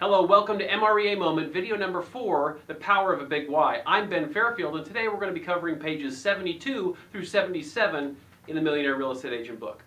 Hello, welcome to MREA Moment, video number 4, The Power of a Big Why. I'm Ben Fairfield, and today we're going to be covering pages 72 through 77 in the Millionaire Real Estate Agent book.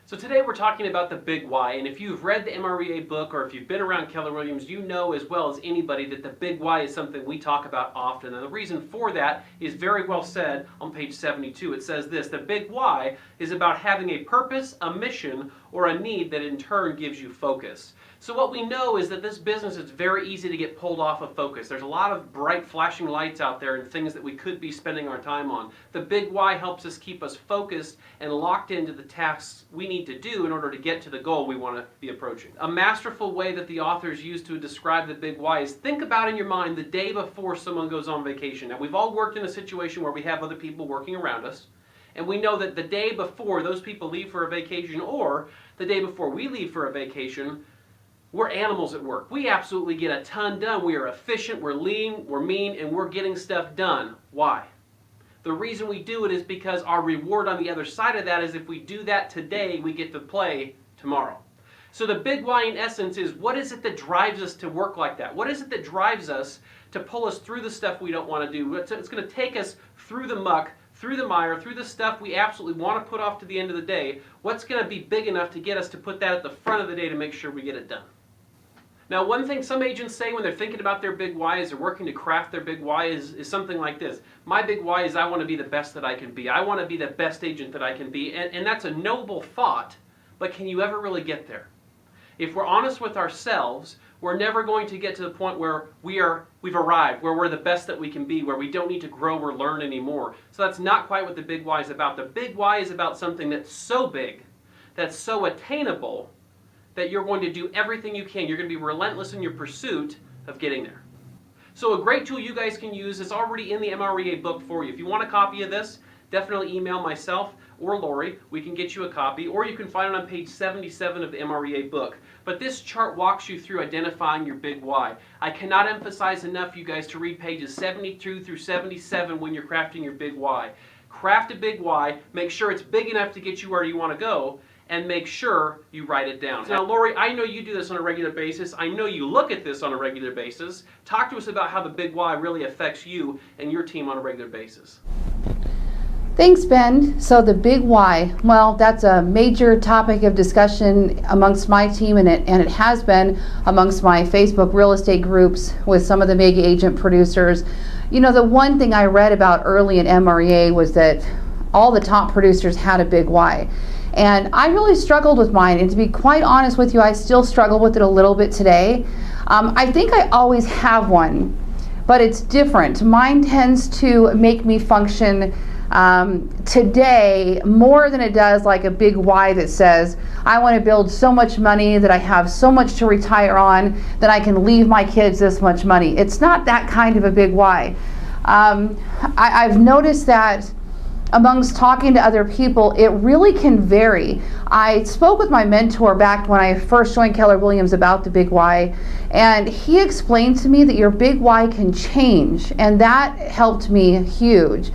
So today we're talking about the big why, and if you've read the MREA book or if you've been around Keller Williams, you know as well as anybody that the big why is something we talk about often. And the reason for that is very well said on page 72. It says this: the big why is about having a purpose, a mission, or a need that in turn gives you focus. So what we know is that this business is very easy to get pulled off of focus. There's a lot of bright flashing lights out there and things that we could be spending our time on. The big why helps us keep us focused and locked into the tasks we need to do in order to get to the goal we want to be approaching. A masterful way that the authors use to describe the big why is think about in your mind the day before someone goes on vacation. Now, we've all worked in a situation where we have other people working around us, and we know that the day before those people leave for a vacation or the day before we leave for a vacation, we're animals at work. We absolutely get a ton done. We are efficient, we're lean, we're mean, and we're getting stuff done. Why? The reason we do it is because our reward on the other side of that is if we do that today, we get to play tomorrow. So the big why in essence is, what is it that drives us to work like that? What is it that drives us to pull us through the stuff we don't want to do? It's going to take us through the muck, through the mire, through the stuff we absolutely want to put off to the end of the day. What's going to be big enough to get us to put that at the front of the day to make sure we get it done? Now, one thing some agents say when they're thinking about their big why as they're working to craft their big why is something like this: my big why is I want to be the best that I can be. I want to be the best agent that I can be. And that's a noble thought, but can you ever really get there? If we're honest with ourselves, we're never going to get to the point where we've arrived, where we're the best that we can be, where we don't need to grow or learn anymore. So that's not quite what the big why is about. The big why is about something that's so big, that's so attainable, that you're going to do everything you can. You're going to be relentless in your pursuit of getting there. So a great tool you guys can use is already in the MREA book for you. If you want a copy of this, definitely email myself or Lori. We can get you a copy, or you can find it on page 77 of the MREA book. But this chart walks you through identifying your big why. I cannot emphasize enough, you guys, to read pages 72 through 77 when you're crafting your big why. Craft a big why, make sure it's big enough to get you where you want to go, and make sure you write it down. Now, Lori, I know you do this on a regular basis. I know you look at this on a regular basis. Talk to us about how the big why really affects you and your team on a regular basis. Thanks, Ben. So the big why, well, that's a major topic of discussion amongst my team, and it has been amongst my Facebook real estate groups with some of the mega agent producers. You know, the one thing I read about early in MREA was that all the top producers had a big why. And I really struggled with mine, and to be quite honest with you, I still struggle with it a little bit today. I think I always have one, but it's different. Mine tends to make me function today more than it does like a big why that says, I want to build so much money that I have so much to retire on that I can leave my kids this much money. It's not that kind of a big why. I've noticed that amongst talking to other people, it really can vary. I spoke with my mentor back when I first joined Keller Williams about the big why, and he explained to me that your big why can change, and that helped me huge.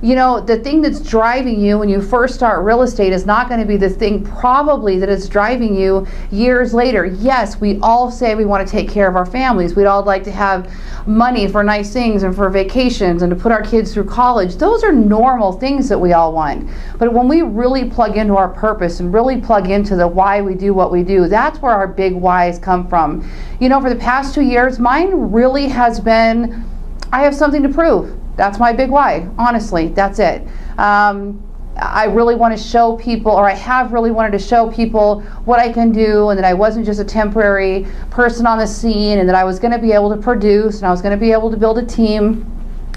You know, the thing that's driving you when you first start real estate is not going to be the thing probably that is driving you years later. Yes, we all say we want to take care of our families. We'd all like to have money for nice things and for vacations and to put our kids through college. Those are normal things that we all want. But when we really plug into our purpose and really plug into the why we do what we do, that's where our big whys come from. You know, for the past 2 years, mine really has been, I have something to prove. That's my big why, honestly, that's it. I really want to show people, or I have really wanted to show people what I can do, and that I wasn't just a temporary person on the scene, and that I was going to be able to produce, and I was going to be able to build a team.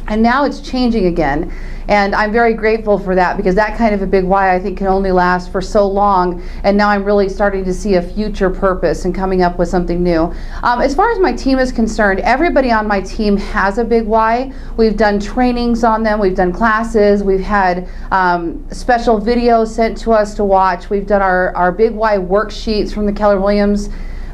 And now it's changing again. And I'm very grateful for that, because that kind of a big why I think can only last for so long. And now I'm really starting to see a future purpose and coming up with something new. As far as my team is concerned, everybody on my team has a big why. We've done trainings on them. We've done classes. We've had special videos sent to us to watch. We've done our big why worksheets from the Keller Williams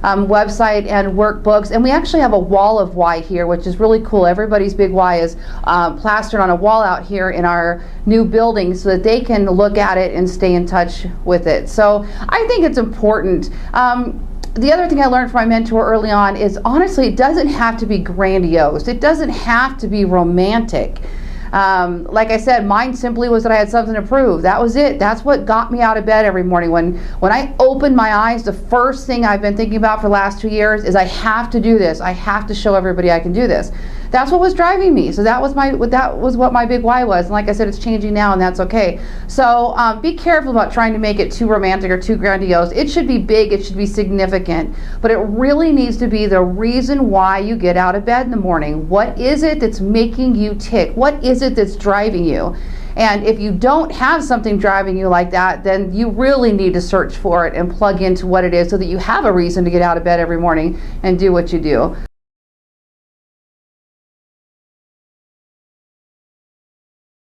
website and workbooks, and we actually have a wall of why here, which is really cool. Everybody's big why is plastered on a wall out here in our new building so that they can look at it and stay in touch with it. So I think it's important. The other thing I learned from my mentor early on is, honestly, it doesn't have to be grandiose. It doesn't have to be romantic. Like I said, mine simply was that I had something to prove. That was it. That's what got me out of bed every morning. When I opened my eyes, the first thing I've been thinking about for the last 2 years is, I have to do this. I have to show everybody I can do this. That's what was driving me. So that was what my big why was. And like I said, it's changing now, and that's okay. So be careful about trying to make it too romantic or too grandiose. It should be big. It should be significant. But it really needs to be the reason why you get out of bed in the morning. What is it that's making you tick? What is it that's driving you? And if you don't have something driving you like that, then you really need to search for it and plug into what it is so that you have a reason to get out of bed every morning and do what you do.